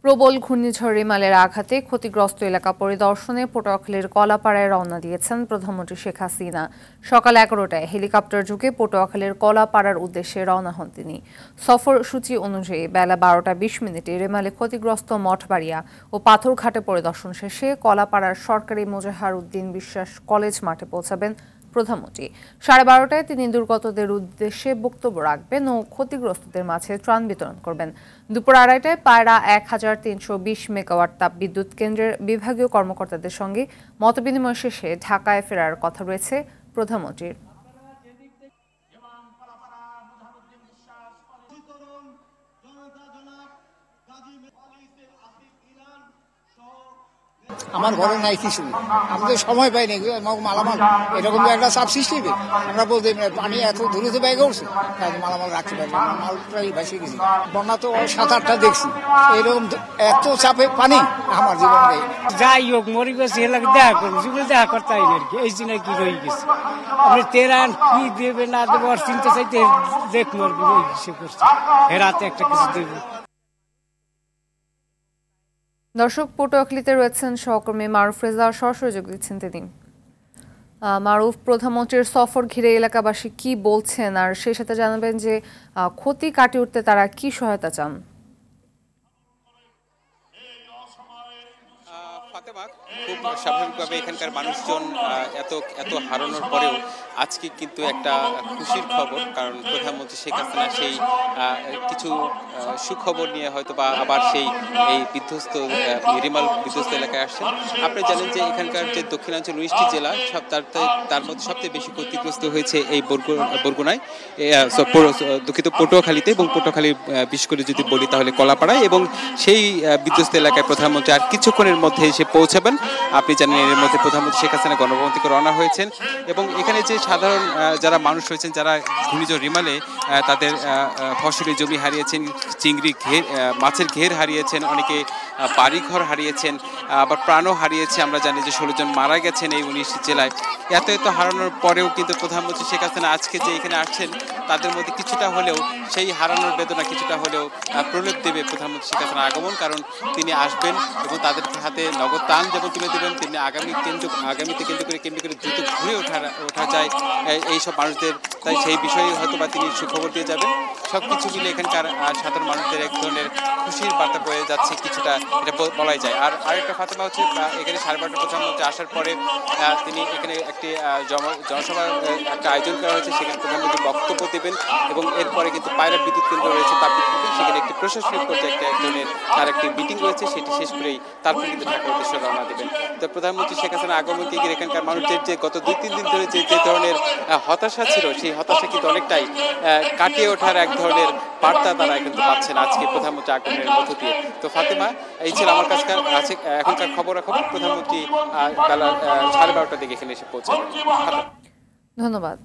প্রবল ঘূর্ণিঝড় রিমালের আঘাতে ক্ষতিগ্রস্ত এলাকা পরিদর্শনে পটুয়াখালীর কলাপাড়ায় রওনা দিয়েছেন প্রধানমন্ত্রী শেখ হাসিনা। সকাল 11টায় হেলিকপ্টার যুগে পটুয়াখালীর কলাপাড়ার উদ্দেশ্যে রওনা হন তিনি। সফরসূচি অনুযায়ী বেলা 12টা 20 মিনিটে রিমালে ক্ষতিগ্রস্ত মঠবাড়িয়া ও পাথরঘাটে পরিদর্শন শেষে কলাপাড়ার সরকারি মোজাহার উদ্দিন বিশ্বাস কলেজ মাঠে পৌঁছাবেন প্রধানমন্ত্রী। 12:30টায় তিনি দুর্গতদের উদ্দেশ্যে বক্তব্য রাখবেন ও ক্ষতিগ্রস্তদের মাঝে ত্রাণ বিতরণ করবেন। দুপুর 2:30টায় পায়রা 1320 মেগাওয়াট তাপ বিদ্যুৎ কেন্দ্রের বিভাগীয় কর্মকর্তাদের সঙ্গে মতবিনিময় শেষে ঢাকায় ফেরার কথা রয়েছে প্রধানমন্ত্রীর। আমার ঘরে নাই কিছু, আমাদের সময় পাইনি মালামাল এরকম একটা চাপ সৃষ্টি হবে। আমরা বলতে পানি এত দ্রুত ব্যাগে উঠছে, মালামাল রাখতে পারি মালটাই ভাসে গেছি। বন্যা তো 7-8টা দেখছি, এরকম এত চাপে পানি আমার জীবনে। যাই হোক মরি গেছে এলাকা দেখা করবো, জীবনে দেখা করতে হয় না আর কি। এই জন্য কি রয়ে গেছে আপনি তেরান কি দেবে না দেবে আর চিনতে চাইতে দেখ মরবি সে করছে হেরাতে একটা কিছু দেবে। দর্শক, পটুয়াখালীতে রয়েছেন সহকর্মী মারুফ রেজা, সরাসরি যোগ দিচ্ছেন তিনি। মারুফ, প্রধানমন্ত্রীর সফর ঘিরে এলাকাবাসী কি বলছেন, আর সেই সাথে জানাবেন যে ক্ষতি কাটিয়ে উঠতে তারা কি সহায়তা চান? খুব স্বাভাবিকভাবে এখানকার মানুষজন এত হারানোর পরেও আজকে কিন্তু একটা খুশির খবর, কারণ প্রধানমন্ত্রী শেখ হাসিনা সেই কিছু সুখবর নিয়ে হয়তো বা আবার এই বিধ্বস্ত রিমাল বিধ্বস্ত এলাকায় আসছেন। আপনি জানেন যে এখানকার যে দক্ষিণাঞ্চল 19টি জেলা তার মধ্যে সবচেয়ে বেশি ক্ষতিগ্রস্ত হয়েছে এই বরগুনায়, দুঃখিত পটুয়াখালীতে, এবং পটুয়াখালী বিশেষ করে যদি বলি তাহলে কলাপাড়ায়, এবং সেই বিধ্বস্ত এলাকায় প্রধানমন্ত্রী আর কিছুক্ষণের মধ্যে এসে পৌঁছাবেন। আপনি জানেন এর মধ্যে প্রধানমন্ত্রী শেখ হাসিনা গণভবন থেকে রওনা হয়েছেন, এবং এখানে যে সাধারণ যারা মানুষ রয়েছেন, যারা ঘূর্ণিঝড় রিমালে তাদের ফসলি জমি হারিয়েছেন, চিংড়ি মাছের ঘের হারিয়েছেন, অনেকে বাড়িঘর হারিয়েছেন, আবার প্রাণও হারিয়েছে। আমরা জানি যে 16 জন মারা গেছেন এই 19 জেলায়। এত হারানোর পরেও কিন্তু প্রধানমন্ত্রী শেখ হাসিনা আজকে যে এখানে আসছেন, তাদের মধ্যে কিছুটা হলেও সেই হারানোর বেদনা কিছুটা হলেও প্রলেপ দেবে প্রধানমন্ত্রী শেখ হাসিনার আগমন, কারণ তিনি আসবেন এবং তাদের হাতে নগদ ত্রাণ যেমন তুলে দেবেন, তিনি আগামীতে কেন্দ্র করে দ্রুত ঘুরে ওঠা যায় এইসব মানুষদের, তাই সেই বিষয়ে হয়তো বা তিনি সুখবর দিয়ে যাবেন। সব কিছু মিলে এখানকার সাধারণ মানুষদের এক ধরনের খুশির বার্তা বয়ে যাচ্ছে কিছুটা, এটা বলাই যায়। আর আরেকটা ফাতেমা হচ্ছে, এখানে 12:30 প্রধানমন্ত্রী আসার পরে তিনি এখানে একটি জনসভার একটা আয়োজন করা হয়েছে, সেখানে প্রধানমন্ত্রী বক্তব্য দেবেন, এবং এরপরে কিন্তু পায়রা বিদ্যুৎ কেন্দ্র রয়েছে, তার বিদ্যুৎ সেখানে একটি প্রশাসনিক পর্যায়ে এক ধরনের তার একটি মিটিং রয়েছে, সেটি শেষ করেই তারপরে কিন্তু ঢাকার উদ্দেশ্যে রওনা দেবেন। তো প্রধানমন্ত্রী শেখ হাসিনা আগমনকে ঘিরে এখানকার মানুষদের যে গত 2-3 দিন ধরে যে ধরনের হতাশা ছিল, সেই হতাশা কিন্তু অনেকটাই কাটিয়ে ওঠার এক ধরনের বার্তা তারা কিন্তু পাচ্ছেন আজকে প্রধানমন্ত্রী আগমনের মধ্য দিয়ে। তো ফাতেমা, এই ছিল আমার কাছে আছে এখনকার খবর। প্রধানমন্ত্রী বেলা 12:30টার দিকে এখানে এসে পৌঁছাবেন। ধন্যবাদ।